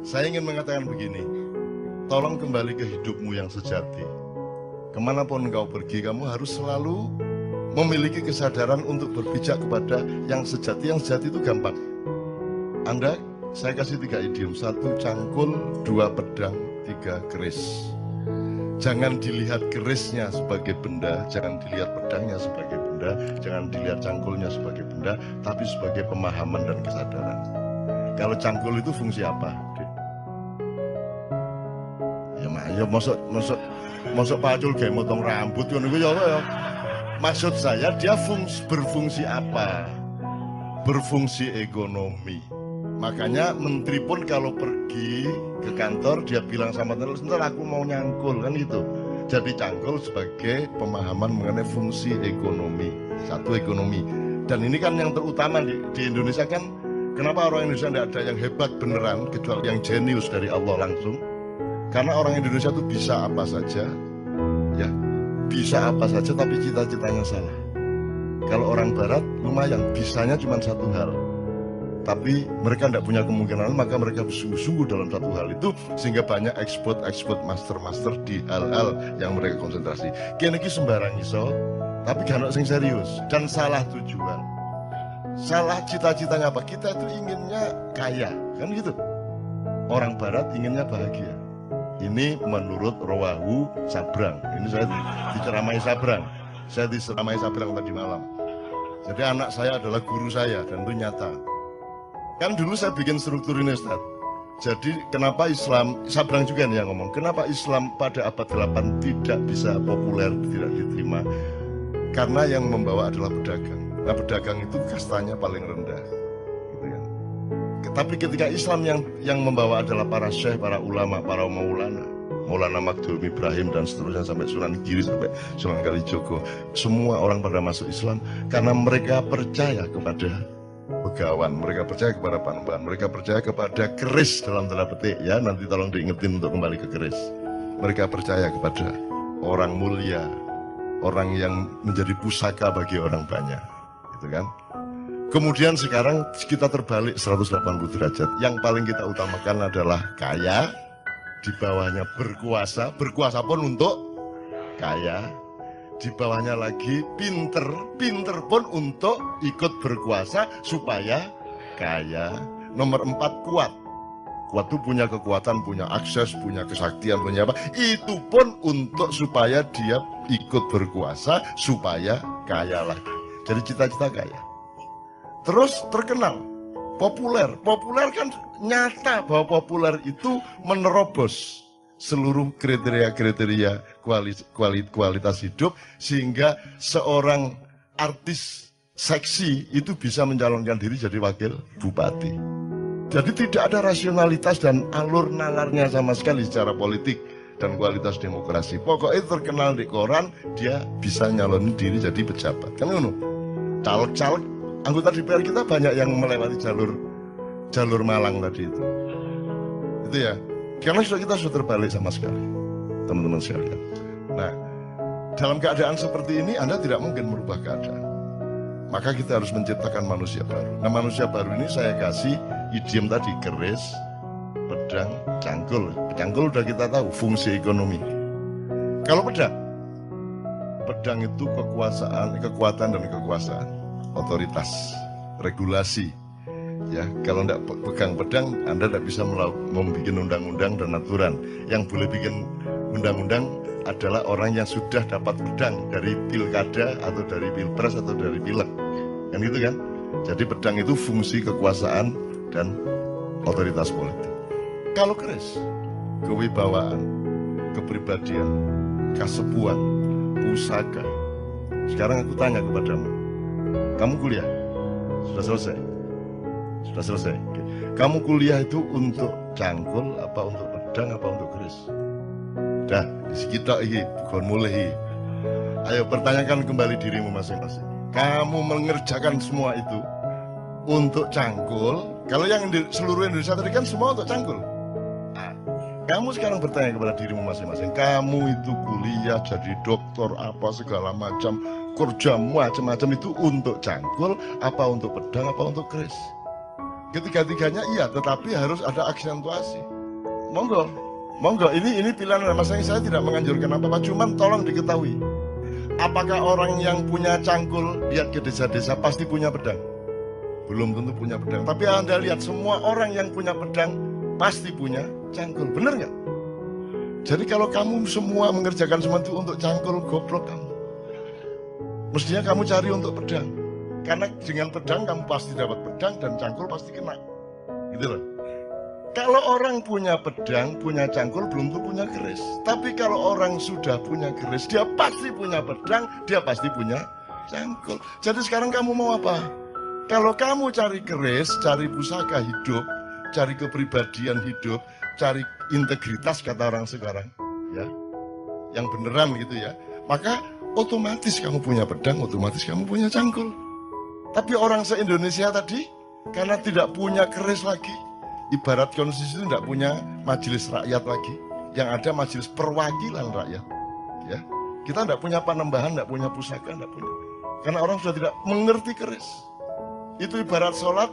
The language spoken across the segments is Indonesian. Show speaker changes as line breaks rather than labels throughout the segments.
Saya ingin mengatakan begini, tolong kembali ke hidupmu yang sejati. Kemanapun engkau pergi, kamu harus selalu memiliki kesadaran untuk berpijak kepada yang sejati. Yang sejati itu gampang. Saya kasih 3 idiom. 1 cangkul, 2 pedang, 3 keris. Jangan dilihat kerisnya sebagai benda, jangan dilihat pedangnya sebagai benda, jangan dilihat cangkulnya sebagai benda, tapi sebagai pemahaman dan kesadaran. Kalau cangkul itu fungsi apa? Ya masuk pacul kayak motong rambut kan itu ya. Maksud saya dia berfungsi apa? Berfungsi ekonomi. Makanya menteri pun kalau pergi ke kantor dia bilang sama tenan, "Sebentar aku mau nyangkul," kan gitu. Jadi cangkul sebagai pemahaman mengenai fungsi ekonomi. 1 ekonomi. Dan ini kan yang terutama di Indonesia kan, kenapa orang Indonesia tidak ada yang hebat beneran kecuali yang jenius dari Allah langsung? Karena orang Indonesia itu bisa apa saja, ya bisa apa saja, tapi cita-citanya salah. Kalau orang Barat lumayan, bisanya cuma 1 hal, tapi mereka tidak punya kemungkinan, maka mereka bersungguh-sungguh dalam 1 hal itu, sehingga banyak ekspor master di hal-hal yang mereka konsentrasi. Kini sembarang iso, tapi gak ada yang serius dan salah tujuan, salah cita-citanya apa? Kita itu inginnya kaya, kan gitu. Orang Barat inginnya bahagia. Ini menurut Rawahu Sabrang. Ini saya diceramai Sabrang. Saya diceramai Sabrang tadi malam. Jadi anak saya adalah guru saya dan itu nyata. Kan dulu saya bikin struktur ini, Ustaz. Jadi kenapa Islam, Sabrang juga nih yang ngomong, kenapa Islam pada abad 8 tidak bisa populer, tidak diterima? Karena yang membawa adalah pedagang. Nah, pedagang itu kastanya paling rendah. Gitu kan. Tapi ketika Islam yang membawa adalah para syekh, para ulama, para Maulana Magdum Ibrahim dan seterusnya sampai Sunan Giri, sampai Sunan Kalijogo, semua orang pada masuk Islam karena mereka percaya kepada begawan, mereka percaya kepada panembahan, mereka percaya kepada keris dalam tanda petik ya, nanti tolong diingetin untuk kembali ke keris. Mereka percaya kepada orang mulia, orang yang menjadi pusaka bagi orang banyak, gitu kan. Kemudian sekarang kita terbalik 180 derajat. Yang paling kita utamakan adalah kaya, di bawahnya berkuasa, berkuasa pun untuk kaya, di bawahnya lagi pinter, pinter pun untuk ikut berkuasa supaya kaya. Nomor 4 kuat. Kuat itu punya kekuatan, punya akses, punya kesaktian, punya apa. Itu pun untuk supaya dia ikut berkuasa supaya kaya lagi. Jadi cita-cita kaya. Terus terkenal, populer. Populer kan nyata bahwa populer itu menerobos seluruh kriteria-kriteria kualitas hidup, sehingga seorang artis seksi itu bisa mencalonkan diri jadi wakil bupati. Jadi tidak ada rasionalitas dan alur nalarnya sama sekali secara politik dan kualitas demokrasi. Pokoknya terkenal di koran, dia bisa nyalonin diri jadi pejabat. Kan ngono. Caleg-caleg anggota DPR kita banyak yang melewati jalur Malang tadi itu ya, karena kita sudah terbalik sama sekali, teman-teman sekalian. Nah, dalam keadaan seperti ini Anda tidak mungkin merubah keadaan, maka kita harus menciptakan manusia baru. Nah, manusia baru ini saya kasih idiom tadi, keris, pedang, cangkul. Cangkul udah kita tahu fungsi ekonomi. Kalau pedang itu kekuatan dan kekuasaan, otoritas, regulasi. Ya, kalau tidak pegang pedang, Anda tidak bisa membuat undang-undang dan aturan. Yang boleh bikin undang-undang adalah orang yang sudah dapat pedang dari pilkada atau dari pilpres atau dari pileg. Kan gitu kan? Jadi pedang itu fungsi kekuasaan dan otoritas politik. Kalau keris, kewibawaan, kepribadian, kasepuan, pusaka. Sekarang aku tanya kepadamu, kamu kuliah? Sudah selesai? Sudah selesai. Oke. Kamu kuliah itu untuk cangkul, apa untuk pedang, apa untuk keris? Dah, kita ini bukan mulai. Ayo pertanyakan kembali dirimu masing-masing. Kamu mengerjakan semua itu untuk cangkul. Kalau yang di seluruh Indonesia tadi kan semua untuk cangkul. Nah, kamu sekarang bertanya kepada dirimu masing-masing. Kamu itu kuliah jadi dokter apa segala macam, kerja macam-macam itu untuk cangkul, apa untuk pedang, apa untuk keris? Ketiga-tiganya iya, tetapi harus ada aksentuasi. Monggo, monggo. Ini pilihan masing-masing. Saya tidak menganjurkan apa-apa, cuman tolong diketahui. Apakah orang yang punya cangkul lihat ke desa-desa pasti punya pedang? Belum tentu punya pedang. Tapi Anda lihat semua orang yang punya pedang pasti punya cangkul. Benar nggak? Jadi kalau kamu semua mengerjakan semua itu untuk cangkul, goblok kamu. Mestinya kamu cari untuk pedang. Karena dengan pedang kamu pasti dapat pedang dan cangkul pasti kena. Gitu loh. Kalau orang punya pedang, punya cangkul, belum tentu punya keris. Tapi kalau orang sudah punya keris, dia pasti punya pedang, dia pasti punya cangkul. Jadi sekarang kamu mau apa? Kalau kamu cari keris, cari pusaka hidup, cari kepribadian hidup, cari integritas kata orang sekarang, ya, yang beneran gitu ya, maka otomatis kamu punya pedang, otomatis kamu punya cangkul. Tapi orang se-Indonesia tadi, karena tidak punya keris lagi, ibarat konstitusi itu tidak punya majelis rakyat lagi, yang ada majelis perwakilan rakyat. Ya, kita tidak punya panembahan, tidak punya pusaka, tidak punya. Karena orang sudah tidak mengerti keris. Itu ibarat sholat,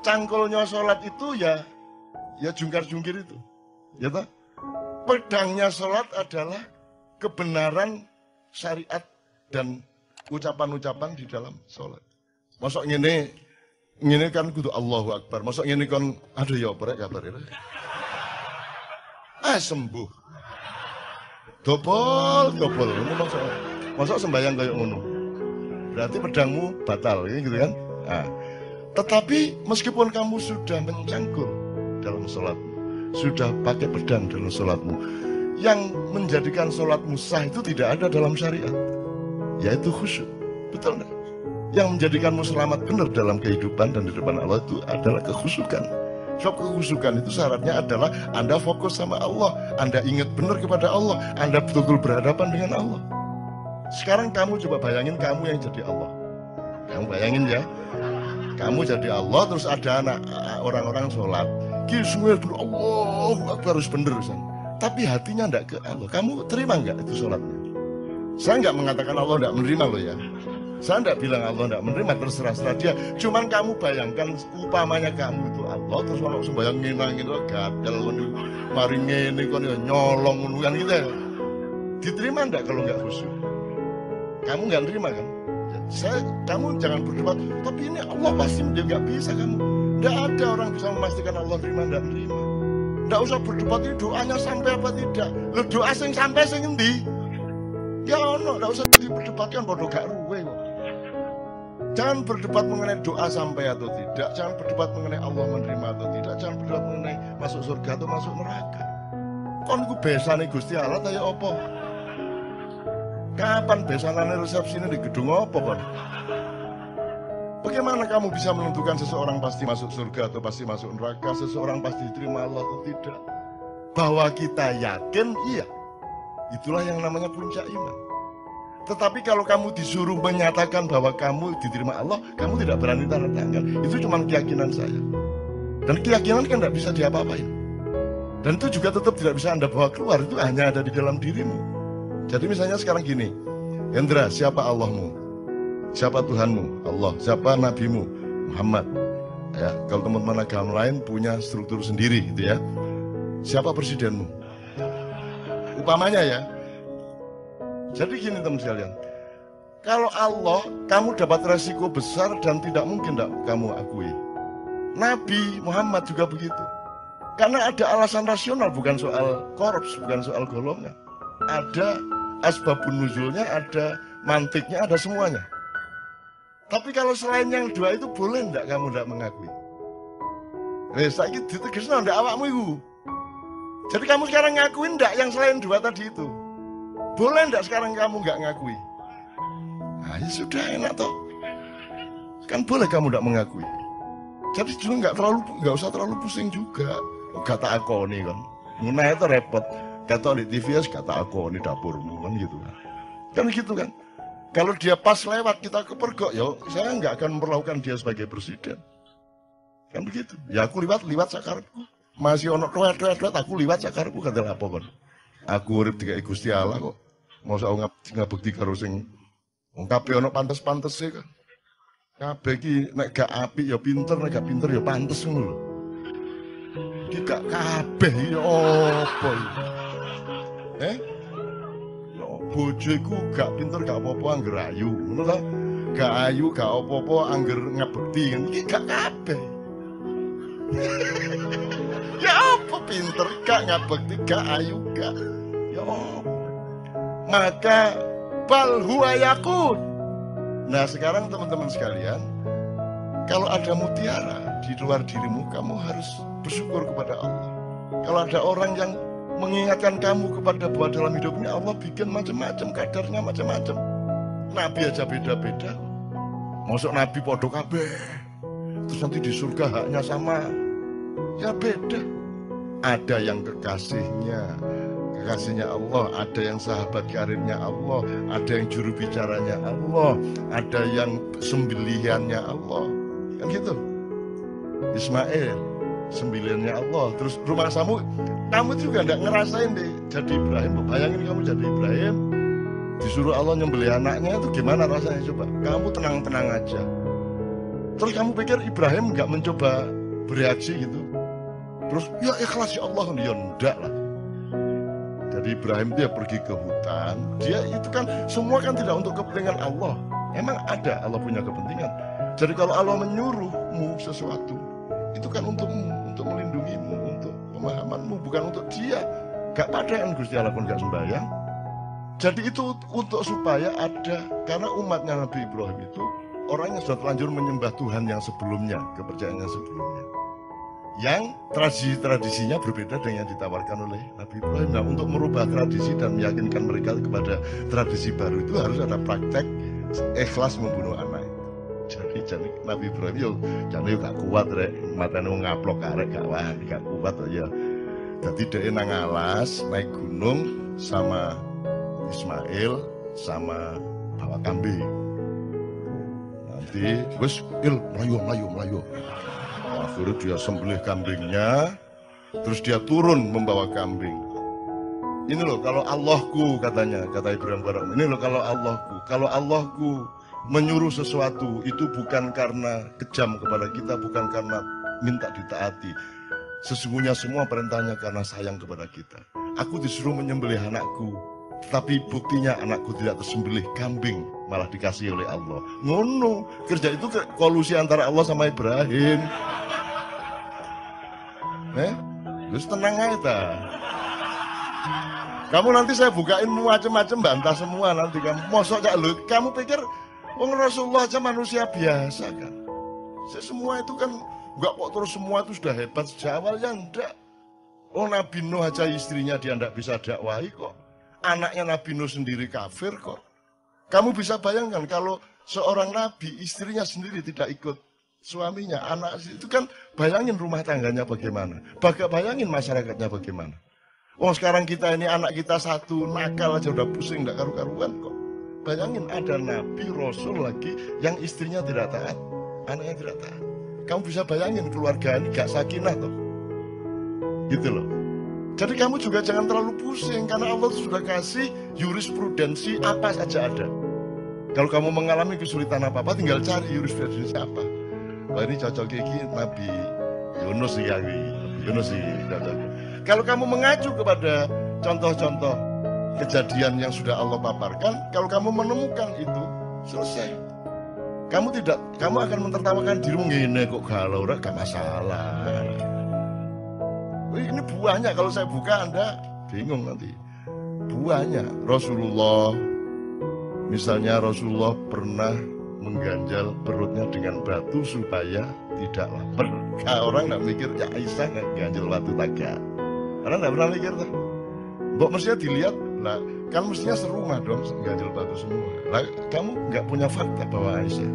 cangkulnya sholat itu ya jungkar-jungkir itu. Ya toh? Pedangnya sholat adalah kebenaran syariat dan ucapan-ucapan di dalam sholat. Masuk ngene kan kudu Allahu Akbar. Masuk ngene kan ada ya apa kabar ya. Sembuh. Dobol. Ini masuk sembahyang kayak ngono. Berarti pedangmu batal gitu kan? Nah, tetapi meskipun kamu sudah mencangkul dalam sholatmu, sudah pakai pedang dalam sholatmu, yang menjadikan sholatmu sah itu tidak ada dalam syariat, yaitu khusyuk. Betul enggak? Yang menjadikanmu selamat benar dalam kehidupan dan di depan Allah itu adalah kekhusyukan. Sebab kekhusyukan itu syaratnya adalah Anda fokus sama Allah, Anda ingat benar kepada Allah, Anda betul-betul berhadapan dengan Allah. Sekarang kamu coba bayangin kamu yang jadi Allah. Kamu bayangin ya, kamu jadi Allah terus ada anak orang-orang sholat, semua dulu Allah harus bener tapi hatinya enggak ke Allah. Kamu terima enggak itu sholatnya? Saya enggak mengatakan Allah enggak menerima loh ya. Saya enggak bilang Allah enggak menerima, terserah dia. Cuman kamu bayangkan umpamanya kamu itu Allah terus kalau sembahyang ngene gitu gagal mari ngene kon nyolong kan gitu ya. Diterima enggak kalau enggak khusyuk? Kamu enggak terima kan? Kamu jangan berdebat, tapi ini Allah pasti dia nggak bisa kamu. Nggak ada orang bisa memastikan Allah terima nggak menerima. Nggak usah berdebat ini doanya sampai apa tidak. Lo doa sing sampai sing endi? Ya ono, nggak usah diperdebatkan bodoh gak ruwe kok. Jangan berdebat mengenai doa sampai atau tidak. Jangan berdebat mengenai Allah menerima atau tidak. Jangan berdebat mengenai masuk surga atau masuk neraka. Kon ku besane Gusti Allah kaya apa? Kapan besanane resepsi ini di gedung apa kon? Bagaimana kamu bisa menentukan seseorang pasti masuk surga atau pasti masuk neraka, seseorang pasti diterima Allah atau tidak? Bahwa kita yakin, iya. Itulah yang namanya puncak iman. Tetapi kalau kamu disuruh menyatakan bahwa kamu diterima Allah, kamu tidak berani tanda tangan. Itu cuma keyakinan saya. Dan keyakinan kan tidak bisa diapa-apain. Dan itu juga tetap tidak bisa Anda bawa keluar, itu hanya ada di dalam dirimu. Jadi misalnya sekarang gini, Hendra, siapa Allahmu? Siapa Tuhanmu? Allah. Siapa Nabimu? Muhammad. Ya, kalau teman-teman agama lain punya struktur sendiri gitu ya. Siapa presidenmu? Umpamanya ya. Jadi gini teman sekalian, kalau Allah, kamu dapat resiko besar dan tidak mungkin kamu akui. Nabi Muhammad juga begitu. Karena ada alasan rasional, bukan soal korupsi, bukan soal golongan. Ada asbabun nuzulnya, ada mantiknya, ada semuanya. Tapi kalau selain yang dua itu boleh enggak kamu enggak mengakui? Saiki ditegesno ndak awakmu iku. Jadi kamu sekarang ngakuin enggak yang selain dua tadi itu? Boleh enggak sekarang kamu enggak ngakui? Nah, ya sudah enak toh. Kan boleh kamu enggak mengakui. Jadi dulu enggak usah terlalu pusing juga. Kata aku nih kan. Mengenai itu repot. Kata di TV kata aku ini dapurmu kan gitu kan. Kan gitu kan. Kalau dia pas lewat kita kepergok, ya saya nggak akan memperlakukan dia sebagai presiden. Kan begitu. Ya aku liwat sakarku. Masih ono tuat aku liwat sakarku kata apa kan. Aku urip dikai Gusti Allah kok. Mosok ngabekti karo sing wong kabeh ono pantes-pantese kan. Kabeh iki nek gak apik ya pinter, nek gak pinter ya pantes ngono lho. Iki gak kabeh ya apa iki? Ya bojo iku gak pinter gak apa-apa angger ayu, ngono ta? Gak ayu gak apa-apa angger ngabekti, iki gak kabeh. Ya apa pinter gak ngabekti gak ayu gak. Ya apa? Maka bal huwa yakun. Nah sekarang teman-teman sekalian, kalau ada mutiara di luar dirimu, kamu harus bersyukur kepada Allah. Kalau ada orang yang mengingatkan kamu kepada bahwa dalam hidup ini Allah bikin macam-macam, kadarnya macam-macam. Nabi aja beda-beda. Masuk Nabi podo kabeh, terus nanti di surga haknya sama. Ya beda. Ada yang kekasihnya Allah, ada yang sahabat karibnya Allah, ada yang juru bicaranya Allah, ada yang sembelihannya Allah, kan gitu. Ismail sembilannya Allah, terus rumah kamu juga nggak ngerasain deh jadi Ibrahim. Bayangin kamu jadi Ibrahim, disuruh Allah nyembelih anaknya, itu gimana rasanya coba? Kamu tenang-tenang aja. Terus kamu pikir Ibrahim nggak mencoba bereaksi gitu? Terus ya ikhlas ya Allah, ya enggak lah. Jadi Ibrahim dia pergi ke hutan, dia itu kan semua kan tidak untuk kepentingan Allah. Emang ada Allah punya kepentingan. Jadi kalau Allah menyuruhmu sesuatu, itu kan untukmu, untuk melindungimu, untuk pemahamanmu, bukan untuk dia. Gak pada kan Gusti Allah pun gak sembahyang. Jadi itu untuk supaya ada, karena umatnya Nabi Ibrahim itu orang yang sudah terlanjur menyembah Tuhan yang sebelumnya, kepercayaannya sebelumnya. Yang tradisinya berbeda dengan yang ditawarkan oleh Nabi Ibrahim. Nah, untuk merubah tradisi dan meyakinkan mereka kepada tradisi baru itu harus ada praktek ikhlas membunuh anak. Jadi Nabi Ibrahim yo jane gak kuat rek, matane wong ngaplok arek gak kuat ya. Jadi dia nang alas naik gunung sama Ismail sama bawa kambing. Nanti wis melayu. Akhirnya dia sembelih kambingnya, terus dia turun membawa kambing. Ini loh kalau Allahku, katanya, kata Ibrahim Barang, ini loh kalau Allahku menyuruh sesuatu itu bukan karena kejam kepada kita, bukan karena minta ditaati. Sesungguhnya semua perintahnya karena sayang kepada kita. Aku disuruh menyembelih anakku, tapi buktinya anakku tidak tersembelih, kambing malah dikasih oleh Allah. Ngono, kerja itu kolusi antara Allah sama Ibrahim. Terus tenang aja. Kamu nanti saya bukain macam-macam bantah semua nanti kamu. Mosok gak lu? Kamu pikir Rasulullah aja manusia biasa kan? Semua itu kan enggak kok terus semua itu sudah hebat sejak awalnya enggak. Nabi Nuh aja istrinya dia enggak bisa dakwahi kok. Anaknya Nabi Nuh sendiri kafir kok. Kamu bisa bayangkan kalau seorang nabi istrinya sendiri tidak ikut suaminya, anak itu kan bayangin rumah tangganya bagaimana, bayangin masyarakatnya bagaimana. Sekarang kita ini anak kita satu nakal aja udah pusing nggak karu-karuan kok. Bayangin ada nabi rasul lagi yang istrinya tidak taat, anaknya tidak taat. Kamu bisa bayangin keluarga ini gak sakinah tuh, gitu loh. Jadi kamu juga jangan terlalu pusing karena Allah sudah kasih jurisprudensi apa saja ada. Kalau kamu mengalami kesulitan apa-apa tinggal cari jurisprudensi apa. Wah ini cocok gigi Nabi Yunus sih cocok. Kalau kamu mengacu kepada contoh-contoh kejadian yang sudah Allah paparkan, kalau kamu menemukan itu selesai. Kamu akan mentertawakan dirimu gini kok galau, gak masalah. Ini buahnya kalau saya buka Anda bingung nanti. Buahnya Rasulullah, misalnya Rasulullah pernah mengganjal perutnya dengan batu supaya tidak lapar. Orang nggak mikir ya Aisyah nggak ganjal batu taga. Orang nggak pernah mikir tuh. Mbok mestinya dilihat lah, kan mestinya serumah dong ganjal batu semua. Lah kamu nggak punya fakta bahwa Aisyah.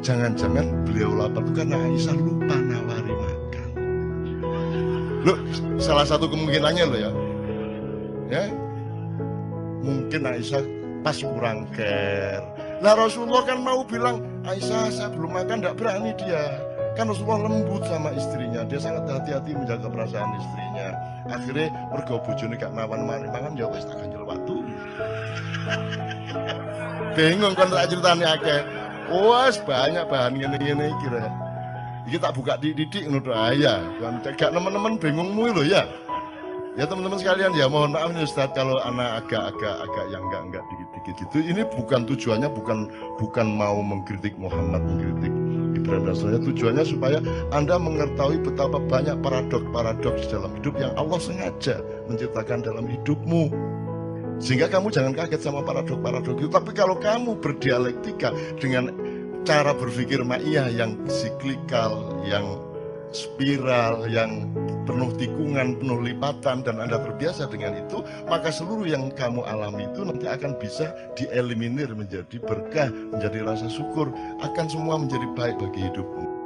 Jangan-jangan beliau lapar itu karena Aisyah lupa nawari makan. Loh, salah satu kemungkinannya loh ya. Mungkin Aisyah pas kurang care. Lah Rasulullah kan mau bilang, Aisyah saya belum makan, tidak berani dia. Kan Rasulullah lembut sama istrinya, dia sangat hati-hati menjaga perasaan istrinya. Akhirnya mergo bojone gak nawan-mani mangan, ya wis tak ganjel watu. Bingung kan tak ceritane akeh. Wes banyak bahan ngene-ngene kira. Iki tak buka didik ngono ya. Gak teman-teman bingungmu lho ya. Ya teman-teman sekalian ya mohon maaf nih Ustaz kalau anak agak yang enggak dikit-dikit gitu. Ini bukan tujuannya bukan mau mengkritik Muhammad, mengkritik Ibrahim dan sebagainya. Tujuannya supaya Anda mengetahui betapa banyak paradoks dalam hidup yang Allah sengaja menciptakan dalam hidupmu. Sehingga kamu jangan kaget sama paradoks itu. Tapi kalau kamu berdialektika dengan cara berpikir ma'iyah yang siklikal, yang spiral, yang penuh tikungan, penuh lipatan, dan Anda terbiasa dengan itu, maka seluruh yang kamu alami itu nanti akan bisa dieliminir menjadi berkah, menjadi rasa syukur, akan semua menjadi baik bagi hidupmu.